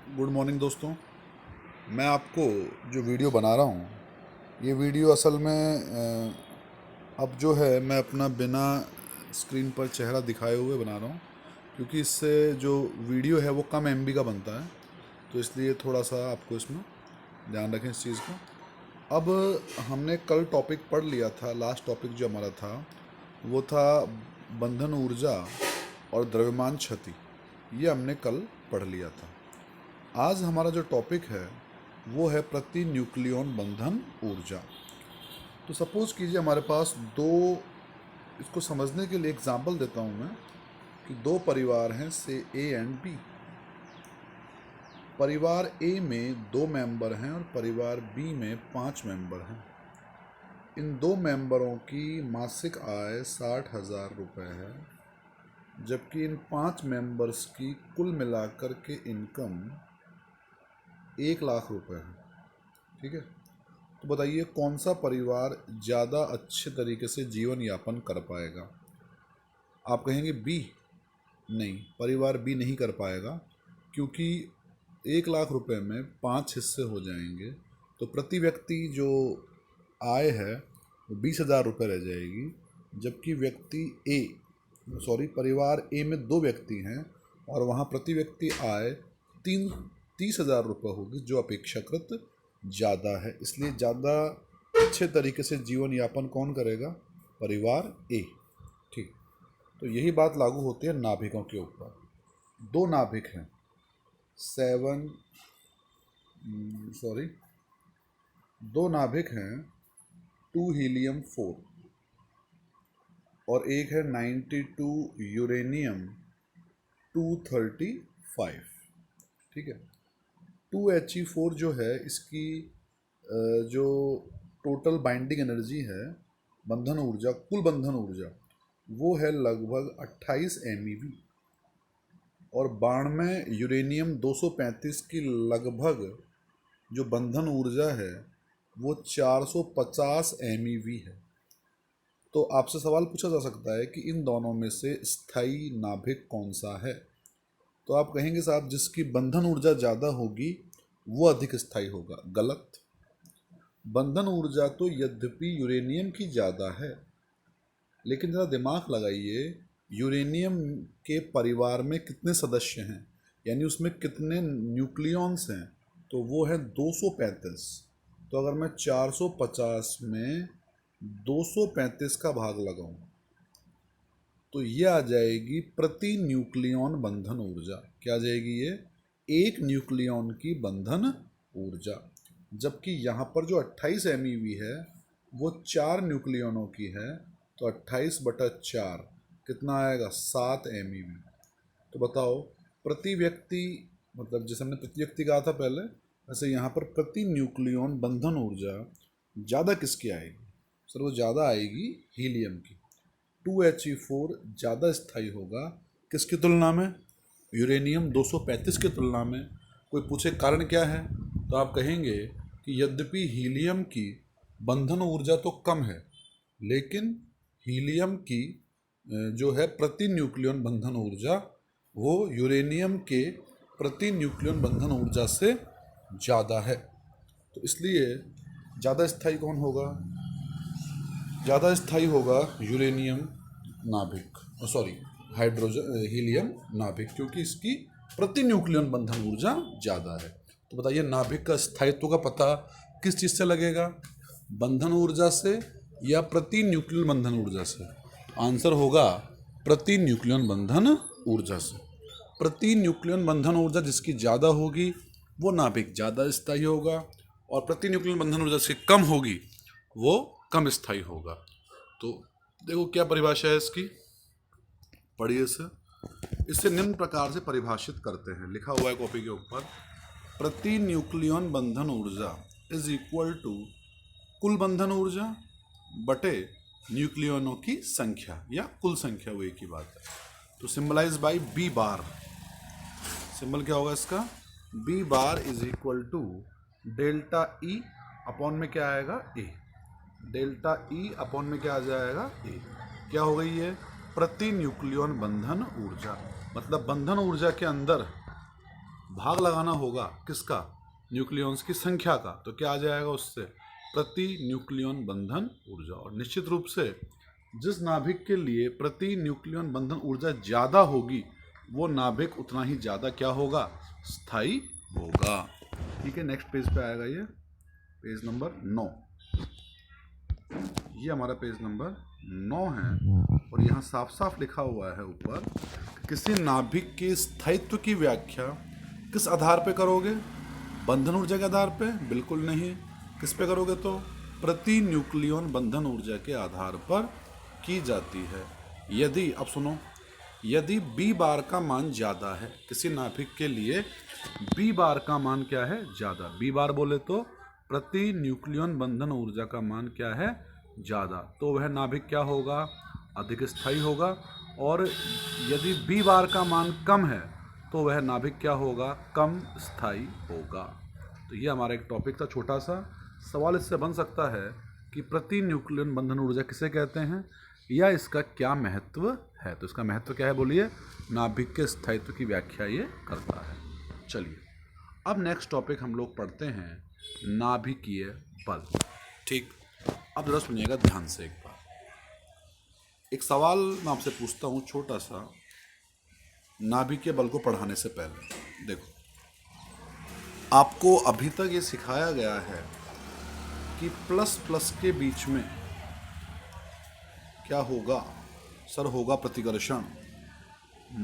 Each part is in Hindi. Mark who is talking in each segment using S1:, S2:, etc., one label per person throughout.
S1: गुड मॉर्निंग दोस्तों। मैं आपको जो वीडियो बना रहा हूँ, ये वीडियो असल में अब जो है मैं अपना बिना स्क्रीन पर चेहरा दिखाए हुए बना रहा हूँ, क्योंकि इससे जो वीडियो है वो कम एमबी का बनता है। तो इसलिए थोड़ा सा आपको इसमें ध्यान रखें इस चीज़ का। अब हमने कल टॉपिक पढ़ लिया था। लास्ट टॉपिक जो हमारा था वो था बंधन ऊर्जा और द्रव्यमान क्षति। ये हमने कल पढ़ लिया था। आज हमारा जो टॉपिक है वो है प्रति न्यूक्लियॉन बंधन ऊर्जा। तो सपोज कीजिए हमारे पास दो, इसको समझने के लिए एग्जांपल देता हूँ मैं, कि दो परिवार हैं से ए एंड बी। परिवार ए में 2 मेंबर हैं और परिवार बी में 5 मेंबर हैं। इन 2 मेंबरों की मासिक आय 60,000 रुपये है, जबकि इन 5 मेंबर्स की कुल मिलाकर के इनकम 1,00,000 रुपये है। ठीक है, तो बताइए कौन सा परिवार ज़्यादा अच्छे तरीके से जीवन यापन कर पाएगा। आप कहेंगे बी। नहीं, परिवार बी नहीं कर पाएगा, क्योंकि 1,00,000 रुपये में 5 हिस्से हो जाएंगे, तो प्रति व्यक्ति जो आय है वो 20,000 रुपये रह जाएगी। जबकि परिवार ए में 2 व्यक्ति हैं और वहाँ प्रति व्यक्ति आय 30,000 रुपये होगी, जो अपेक्षाकृत ज़्यादा है। इसलिए ज़्यादा अच्छे तरीके से जीवन यापन कौन करेगा? परिवार ए। ठीक, तो यही बात लागू होती है नाभिकों के ऊपर। 2 नाभिक हैं, 2 नाभिक हैं 2 हीलियम 4 और एक है 92 यूरेनियम 235। ठीक है, 2He4 जो है इसकी जो टोटल बाइंडिंग एनर्जी है, बंधन ऊर्जा, कुल बंधन ऊर्जा, वो है लगभग 28 MeV। और 92 यूरेनियम 235 की लगभग जो बंधन ऊर्जा है वो 450 MeV है। तो आपसे सवाल पूछा जा सकता है कि इन दोनों में से स्थायी नाभिक कौन सा है। तो आप कहेंगे साहब जिसकी बंधन ऊर्जा ज़्यादा होगी वो अधिक स्थायी होगा। गलत। बंधन ऊर्जा तो यद्यपि यूरेनियम की ज़्यादा है, लेकिन ज़रा दिमाग लगाइए, यूरेनियम के परिवार में कितने सदस्य हैं, यानी उसमें कितने न्यूक्लियॉन्स हैं, तो वो है 235। तो अगर मैं 450 में 235 का भाग लगाऊं तो ये आ जाएगी प्रति न्यूक्लियॉन बंधन ऊर्जा। क्या आ जाएगी ये? 1 न्यूक्लियॉन की बंधन ऊर्जा। जबकि यहाँ पर जो 28 MeV है वो 4 न्यूक्लियॉनों की है, तो 28/4 कितना आएगा? 7 MeV। तो बताओ प्रति व्यक्ति, मतलब जैसे हमने प्रति व्यक्ति कहा था पहले, वैसे यहाँ पर प्रति न्यूक्लियॉन बंधन ऊर्जा ज़्यादा किसकी आएगी? सर वो ज़्यादा आएगी हीलियम की। 2He4 ज़्यादा स्थायी होगा किसकी तुलना में? यूरेनियम 235 की तुलना में। कोई पूछे कारण क्या है, तो आप कहेंगे कि यद्यपि हीलियम की बंधन ऊर्जा तो कम है, लेकिन हीलियम की जो है प्रति न्यूक्लियन बंधन ऊर्जा वो यूरेनियम के प्रति न्यूक्लियन बंधन ऊर्जा से ज़्यादा है। तो इसलिए ज़्यादा स्थायी कौन होगा? ज़्यादा स्थायी होगा यूरेनियम नाभिक, हीलियम नाभिक, क्योंकि इसकी प्रति न्यूक्लियन बंधन ऊर्जा ज़्यादा है। तो बताइए नाभिक का स्थायित्व का पता किस चीज़ से लगेगा? बंधन ऊर्जा से या प्रति न्यूक्लियन बंधन ऊर्जा से? आंसर होगा प्रति न्यूक्लियन बंधन ऊर्जा से। प्रति न्यूक्लियन बंधन ऊर्जा जिसकी ज़्यादा होगी वो नाभिक ज़्यादा स्थायी होगा, और प्रति न्यूक्लियन बंधन ऊर्जा से कम होगी वो कम स्थायी होगा। तो देखो क्या परिभाषा है इसकी, पढ़िए इसे निम्न प्रकार से परिभाषित करते हैं, लिखा हुआ है कॉपी के ऊपर। प्रति न्यूक्लियन बंधन ऊर्जा इज इक्वल टू कुल बंधन ऊर्जा बटे न्यूक्लियनों की संख्या या कुल संख्या, वो एक ही बात है। तो symbolize by B bar. Symbol क्या होगा इसका? B bar is equal to delta E upon में क्या आएगा? ए। डेल्टा ई अपॉन में क्या आ जाएगा? ए। क्या हो गई ये? प्रति न्यूक्लियन बंधन ऊर्जा। मतलब बंधन ऊर्जा के अंदर भाग लगाना होगा किसका, न्यूक्लियॉन्स की संख्या का, तो क्या आ जाएगा उससे, प्रति न्यूक्लियॉन बंधन ऊर्जा। और निश्चित रूप से जिस नाभिक के लिए प्रति न्यूक्लियॉन बंधन ऊर्जा ज़्यादा होगी वो नाभिक उतना ही ज़्यादा क्या होगा, स्थायी होगा। ठीक है, नेक्स्ट पेज पे आएगा ये, पेज नंबर 9। ये हमारा पेज नंबर 9 है और यहाँ साफ साफ लिखा हुआ है ऊपर, किसी नाभिक के स्थायित्व की व्याख्या किस आधार पे करोगे, बंधन ऊर्जा के आधार पे, बिल्कुल नहीं। किस पे करोगे, तो प्रति न्यूक्लियॉन बंधन ऊर्जा के आधार पर की जाती है। यदि, अब सुनो, यदि बी बार का मान ज़्यादा है, किसी नाभिक के लिए बी बार का मान क्या है, ज़्यादा, बी बार बोले तो प्रति न्यूक्लियॉन बंधन ऊर्जा का मान क्या है, ज़्यादा, तो वह नाभिक क्या होगा, अधिक स्थायी होगा। और यदि बी बार का मान कम है तो वह नाभिक क्या होगा, कम स्थायी होगा। तो ये हमारा एक टॉपिक था छोटा सा। सवाल इससे बन सकता है कि प्रति न्यूक्लियन बंधन ऊर्जा किसे कहते हैं या इसका क्या महत्व है। तो इसका महत्व क्या है बोलिए, नाभिक के स्थायित्व की व्याख्या ये करता है। चलिए अब नेक्स्ट टॉपिक हम लोग पढ़ते हैं नाभिकीय बल। ठीक, अब जरा सुनिएगा ध्यान से एक बार। एक सवाल मैं आपसे पूछता हूँ छोटा सा, नाभिकीय बल को पढ़ाने से पहले। देखो, आपको अभी तक ये सिखाया गया है कि प्लस प्लस के बीच में क्या होगा, सर होगा प्रतिकर्षण।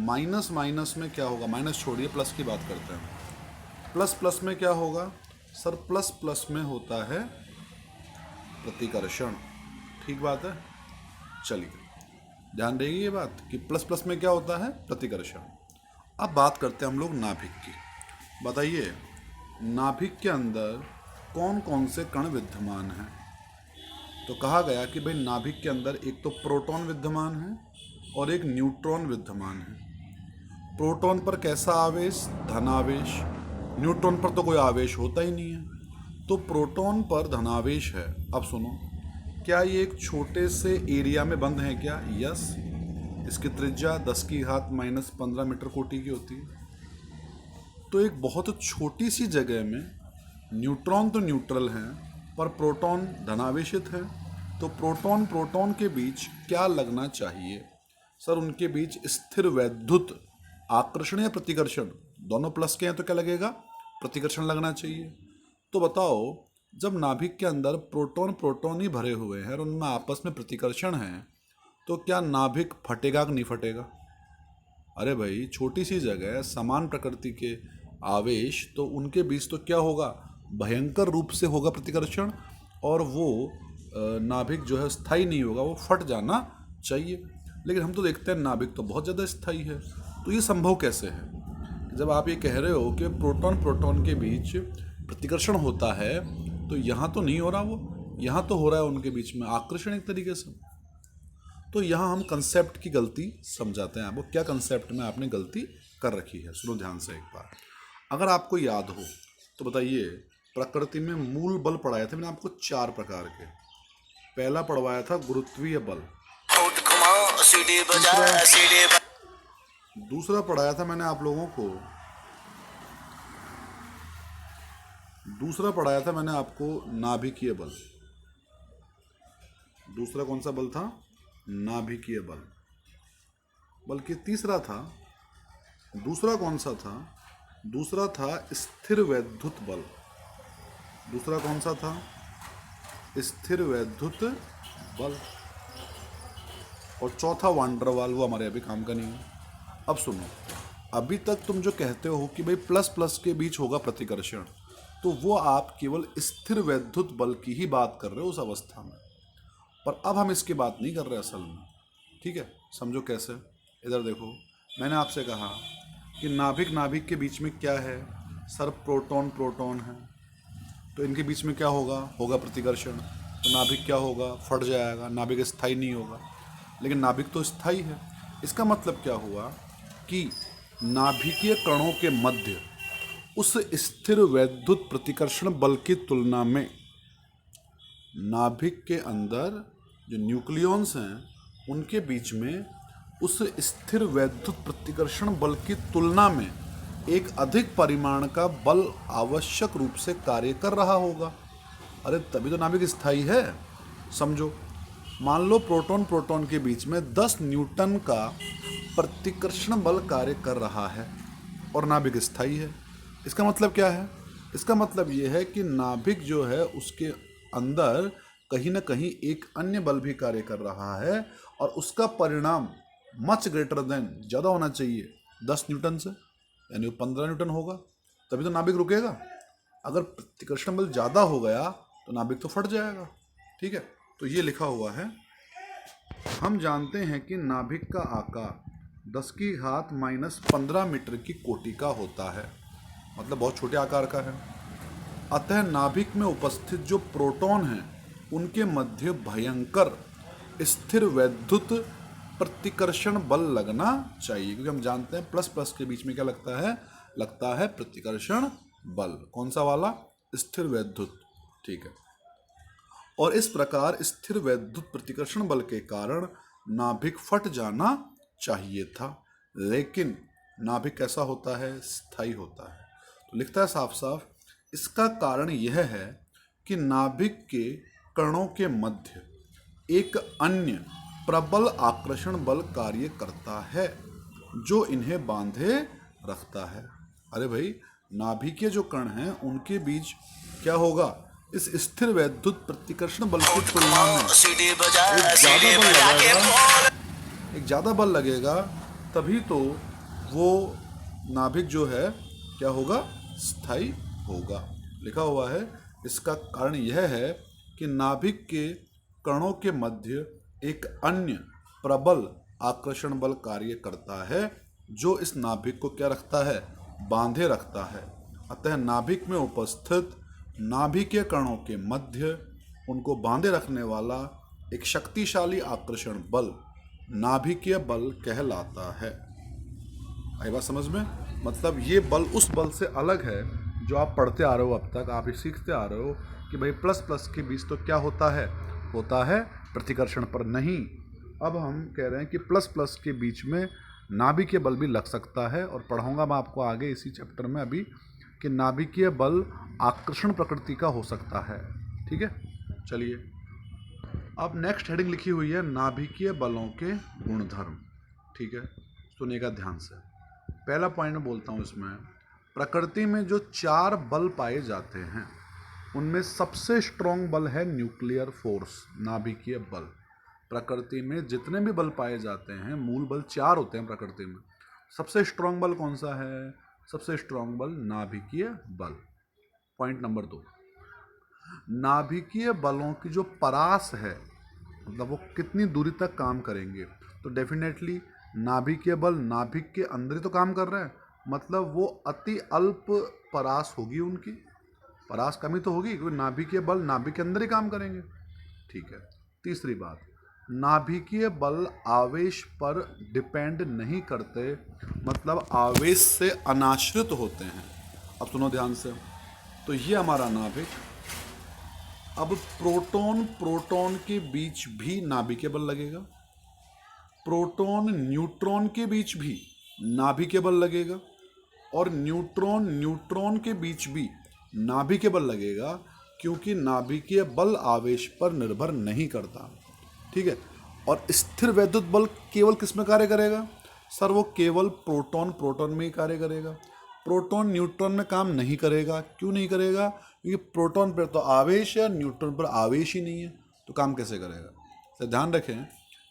S1: माइनस माइनस में क्या होगा, माइनस छोड़िए प्लस की बात करते हैं। प्लस प्लस में क्या होगा, सर प्लस प्लस में होता है प्रतिकर्षण। ठीक बात है, चलिए ध्यान देंगे ये बात कि प्लस प्लस में क्या होता है, प्रतिकर्षण। अब बात करते हैं हम लोग नाभिक की। बताइए नाभिक के अंदर कौन कौन से कण विद्यमान हैं। तो कहा गया कि भाई नाभिक के अंदर एक तो प्रोटॉन विद्यमान है और एक न्यूट्रॉन विद्यमान है। प्रोटॉन पर कैसा आवेश, धनावेश। न्यूट्रॉन पर तो कोई आवेश होता ही नहीं है, तो प्रोटॉन पर धनावेश है। अब सुनो, क्या ये एक छोटे से एरिया में बंद है क्या, यस। इसकी त्रिज्या 10⁻⁻15 मीटर कोटि की होती है। तो एक बहुत छोटी सी जगह में न्यूट्रॉन तो न्यूट्रल हैं पर प्रोटॉन धनावेशित है, तो प्रोटॉन प्रोटॉन के बीच क्या लगना चाहिए, सर उनके बीच स्थिर वैद्युत आकर्षण या प्रतिकर्षण, दोनों प्लस के हैं तो क्या लगेगा, प्रतिकर्षण लगना चाहिए। तो बताओ जब नाभिक के अंदर प्रोटॉन प्रोटॉन ही भरे हुए हैं और उनमें आपस में प्रतिकर्षण है तो क्या नाभिक फटेगा कि नहीं फटेगा। अरे भाई छोटी सी जगह, समान प्रकृति के आवेश, तो उनके बीच तो क्या होगा, भयंकर रूप से होगा प्रतिकर्षण, और वो नाभिक जो है स्थायी नहीं होगा, वो फट जाना चाहिए। लेकिन हम तो देखते हैं नाभिक तो बहुत ज़्यादा स्थायी है। तो ये संभव कैसे है, जब आप ये कह रहे हो कि प्रोटॉन प्रोटॉन के बीच प्रतिकर्षण होता है तो यहाँ तो नहीं हो रहा, वो यहाँ तो हो रहा है उनके बीच में आकर्षण एक तरीके से। तो यहाँ हम कंसेप्ट की गलती समझाते हैं आपको, क्या कंसेप्ट में आपने गलती कर रखी है। सुनो ध्यान से एक बार, अगर आपको याद हो तो बताइए, प्रकृति में मूल बल पढ़ाए थे मैंने आपको 4 प्रकार के। पहला पढ़वाया था गुरुत्वीय बल, दूसरा पढ़ाया था मैंने आप लोगों को, दूसरा पढ़ाया था मैंने आपको नाभिकीय बल। दूसरा कौन सा बल था, नाभिकीय बल। बल्कि तीसरा था, दूसरा कौन सा था, दूसरा था स्थिर वैद्युत बल। दूसरा कौन सा था, स्थिर वैद्युत बल। और चौथा वांडरवाल, वो हमारे अभी काम का नहीं है। अब सुनो, अभी तक तुम जो कहते हो कि भाई प्लस प्लस के बीच होगा प्रतिकर्षण, तो वो आप केवल स्थिर वैद्युत बल की ही बात कर रहे हो उस अवस्था में, पर अब हम इसकी बात नहीं कर रहे असल में। ठीक है, समझो कैसे। इधर देखो, मैंने आपसे कहा कि नाभिक नाभिक के बीच में क्या है, सर प्रोटॉन प्रोटॉन है, तो इनके बीच में क्या होगा, होगा प्रतिकर्षण, तो नाभिक क्या होगा, फट जाएगा, नाभिक स्थायी नहीं होगा। लेकिन नाभिक तो स्थायी है। इसका मतलब क्या हुआ कि नाभिकीय कणों के मध्य उस स्थिर वैद्युत प्रतिकर्षण बल की तुलना में नाभिक के अंदर जो न्यूक्लियॉन्स हैं उनके बीच में उस स्थिर वैद्युत प्रतिकर्षण बल की तुलना में एक अधिक परिमाण का बल आवश्यक रूप से कार्य कर रहा होगा। अरे तभी तो नाभिक स्थायी है। समझो, मान लो प्रोटॉन प्रोटॉन के बीच में 10 न्यूटन का प्रतिकर्षण बल कार्य कर रहा है और नाभिक स्थायी है। इसका मतलब क्या है? इसका मतलब ये है कि नाभिक जो है उसके अंदर कहीं ना कहीं एक अन्य बल भी कार्य कर रहा है और उसका परिणाम मच ग्रेटर देन, ज़्यादा होना चाहिए 10 न्यूटन से, यानी वो 15 न्यूटन होगा, तभी तो नाभिक रुकेगा। अगर प्रतिकर्षण बल ज़्यादा हो गया तो नाभिक तो फट जाएगा। ठीक है, तो ये लिखा हुआ है। हम जानते हैं कि नाभिक का आकार 10⁻⁻15 मीटर की कोटि का होता है, मतलब बहुत छोटे आकार का है। अतः नाभिक में उपस्थित जो प्रोटॉन हैं उनके मध्य भयंकर स्थिर वैद्युत प्रतिकर्षण बल लगना चाहिए, क्योंकि हम जानते हैं प्लस प्लस के बीच में क्या लगता है प्रतिकर्षण बल। कौन सा वाला? स्थिर वैद्युत। ठीक है, और इस प्रकार स्थिर वैद्युत प्रतिकर्षण बल के कारण नाभिक फट जाना चाहिए था, लेकिन नाभिक कैसा होता है? स्थायी होता है। तो लिखता है साफ साफ, इसका कारण यह है कि नाभिक के कणों के मध्य एक अन्य प्रबल आकर्षण बल कार्य करता है जो इन्हें बांधे रखता है। अरे भाई, नाभिकीय जो कण हैं उनके बीच क्या होगा? इस स्थिर वैद्युत प्रतिकर्षण बल की तुलना में एक ज़्यादा बल लगेगा, तभी तो वो नाभिक जो है क्या होगा? स्थायी होगा। लिखा हुआ है, इसका कारण यह है कि नाभिक के कणों के मध्य एक अन्य प्रबल आकर्षण बल कार्य करता है जो इस नाभिक को क्या रखता है? बांधे रखता है। अतः नाभिक में उपस्थित नाभिकीय कणों के मध्य उनको बांधे रखने वाला एक शक्तिशाली आकर्षण बल नाभिकीय बल कहलाता है। आई बात समझ में? मतलब ये बल उस बल से अलग है जो आप पढ़ते आ रहे हो, अब तक आप ये सीखते आ रहे हो कि भाई प्लस प्लस के बीच तो क्या होता है प्रतिकर्षण पर नहीं। अब हम कह रहे हैं कि प्लस प्लस के बीच में नाभिकीय बल भी लग सकता है, और पढ़ाऊंगा मैं आपको आगे इसी चैप्टर में अभी कि नाभिकीय बल आकर्षण प्रकृति का हो सकता है। ठीक है, चलिए अब नेक्स्ट हेडिंग लिखी हुई है नाभिकीय बलों के गुणधर्म। ठीक है, सुनिएगा ध्यान से। पहला पॉइंट मैं बोलता हूँ इसमें, प्रकृति में जो 4 बल पाए जाते हैं उनमें सबसे स्ट्रॉन्ग बल है न्यूक्लियर फोर्स, नाभिकीय बल। प्रकृति में जितने भी बल पाए जाते हैं मूल बल 4 होते हैं प्रकृति में। सबसे स्ट्रॉन्ग बल कौन सा है? सबसे स्ट्रॉन्ग बल नाभिकीय बल। पॉइंट नंबर 2, नाभिकीय बलों की जो परास है, मतलब वो कितनी दूरी तक काम करेंगे, तो डेफिनेटली नाभिकीय बल नाभिक के अंदर ही तो काम कर रहे हैं, मतलब वो अति अल्प परास होगी उनकी, परास कमी तो होगी क्योंकि नाभिकीय बल नाभिक के अंदर ही काम करेंगे। ठीक है, तीसरी बात, नाभिकीय बल आवेश पर डिपेंड नहीं करते, मतलब आवेश से अनाश्रित होते हैं। अब सुनो ध्यान से, तो ये हमारा नाभिक, अब प्रोटॉन प्रोटॉन के बीच भी नाभिकीय बल लगेगा, प्रोटॉन न्यूट्रॉन के बीच भी नाभिकीय बल लगेगा, और न्यूट्रॉन न्यूट्रॉन के बीच भी नाभिकीय बल लगेगा, क्योंकि नाभिकीय बल आवेश पर निर्भर नहीं करता। ठीक है, और स्थिर वैद्युत बल केवल किस में कार्य करेगा? सर वो केवल प्रोटॉन प्रोटॉन में ही कार्य करेगा, प्रोटॉन न्यूट्रॉन में काम नहीं करेगा। क्यों नहीं करेगा? क्योंकि प्रोटॉन पर तो आवेश है, न्यूट्रॉन पर आवेश ही नहीं है, तो काम कैसे करेगा? तो ध्यान रखें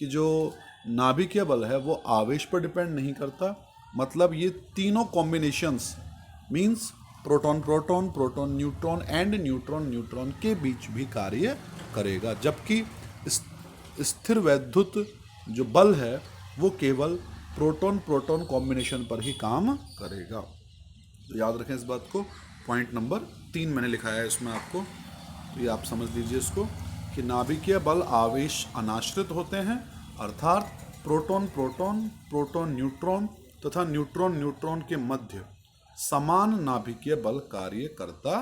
S1: कि जो नाभिकीय बल है वो आवेश पर डिपेंड नहीं करता, मतलब ये तीनों combinations means proton proton proton neutron and neutron neutron के बीच भी कार्य करेगा, जबकि स्थिर वैद्युत जो बल है वो केवल प्रोटॉन प्रोटॉन कॉम्बिनेशन पर ही काम करेगा। तो याद रखें इस बात को। पॉइंट नंबर 3 मैंने लिखा है इसमें आपको, तो ये आप समझ लीजिए इसको कि नाभिकीय बल आवेश अनाश्रित होते हैं, अर्थात प्रोटॉन प्रोटॉन प्रोटॉन न्यूट्रॉन तथा न्यूट्रॉन न्यूट्रॉन के मध्य समान नाभिकीय बल कार्य करता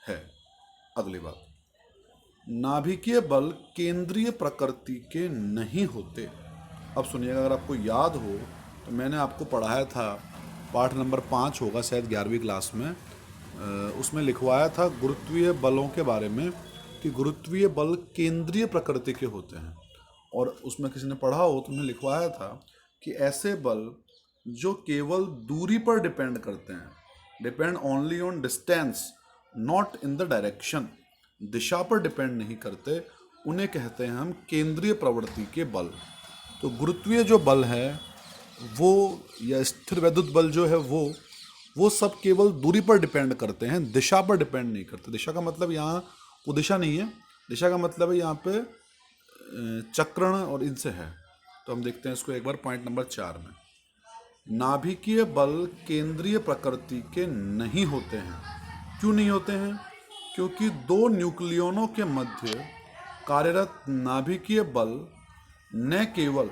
S1: है। अगली बात, नाभिकीय बल केंद्रीय प्रकृति के नहीं होते। अब सुनिएगा, अगर आपको याद हो तो मैंने आपको पढ़ाया था पाठ नंबर 5 होगा शायद 11वीं क्लास में, उसमें लिखवाया था गुरुत्वीय बलों के बारे में कि गुरुत्वीय बल केंद्रीय प्रकृति के होते हैं। और उसमें किसी ने पढ़ा हो तो उन्हें लिखवाया था कि ऐसे बल जो केवल दूरी पर डिपेंड करते हैं, depend only on distance not in the direction, दिशा पर डिपेंड नहीं करते, उन्हें कहते हैं हम केंद्रीय प्रवृत्ति के बल। तो गुरुत्वीय जो बल है वो, या स्थिर वैद्युत बल जो है वो सब केवल दूरी पर डिपेंड करते हैं, दिशा पर डिपेंड नहीं करते। दिशा का मतलब यहाँ वो दिशा नहीं है, दिशा का मतलब है यहाँ पे चक्रण और इनसे है। तो हम देखते हैं इसको एक बार पॉइंट नंबर 4 में। नाभिकीय बल केंद्रीय प्रकृति के नहीं होते हैं। क्यों नहीं होते हैं? क्योंकि दो न्यूक्लियनों के मध्य कार्यरत नाभिकीय बल न केवल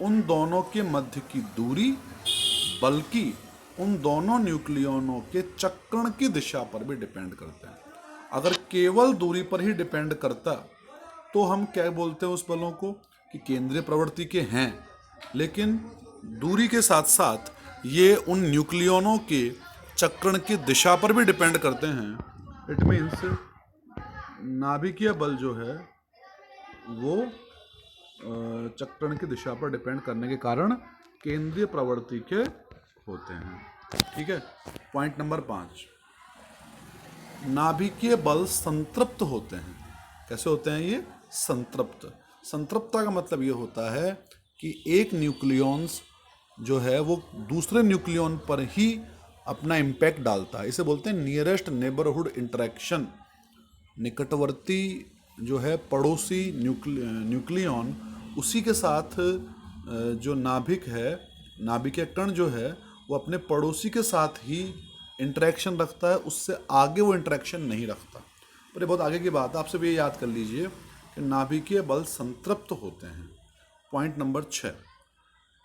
S1: उन दोनों के मध्य की दूरी बल्कि उन दोनों न्यूक्लियनों के चक्रण की दिशा पर भी डिपेंड करते हैं। अगर केवल दूरी पर ही डिपेंड करता तो हम क्या बोलते हैं उस बलों को कि केंद्रीय प्रवृत्ति के हैं, लेकिन दूरी के साथ साथ ये उन न्यूक्लियनों के चक्रण की दिशा पर भी डिपेंड करते हैं। इट मीन्स नाभिकीय बल जो है वो चक्रण की दिशा पर डिपेंड करने के कारण केंद्रीय प्रवृत्ति के होते हैं। ठीक है। पॉइंट नंबर 5, नाभिकीय बल संतृप्त होते हैं। कैसे होते हैं ये? संतृप्त। संतृप्तता का मतलब ये होता है कि एक न्यूक्लियॉन्स जो है वो दूसरे न्यूक्लियॉन पर ही अपना इम्पैक्ट डालता है। इसे बोलते हैं नियरेस्ट नेबरहुड इंटरेक्शन। निकटवर्ती जो है पड़ोसी न्यूक्लियॉन, उसी के साथ जो नाभिक है, नाभिकीय कण जो है वो अपने पड़ोसी के साथ ही इंटरेक्शन रखता है, उससे आगे वो इंटरेक्शन नहीं रखता। पर ये बहुत आगे की बात है, आपसे भी ये याद कर लीजिए कि नाभिकीय बल संतृप्त होते हैं। पॉइंट नंबर 6,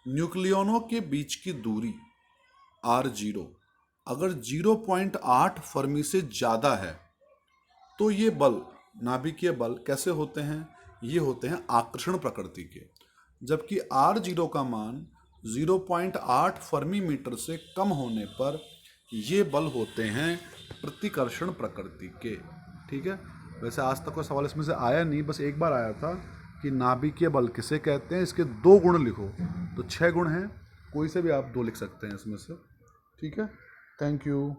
S1: न्यूक्लियनों के बीच की दूरी R0 अगर 0.8 फर्मी से ज़्यादा है तो ये बल, नाभिकीय बल कैसे होते हैं? ये होते हैं आकर्षण प्रकृति के। जबकि R0 का मान 0.8 फर्मी मीटर से कम होने पर ये बल होते हैं प्रतिकर्षण प्रकृति के। ठीक है। वैसे आज तक कोई सवाल इसमें से आया नहीं, बस एक बार आया था कि नाभिकीय बल किसे कहते हैं, इसके 2 गुण लिखो। तो 6 गुण हैं, कोई से भी आप 2 लिख सकते हैं इसमें से। ठीक है। Thank you.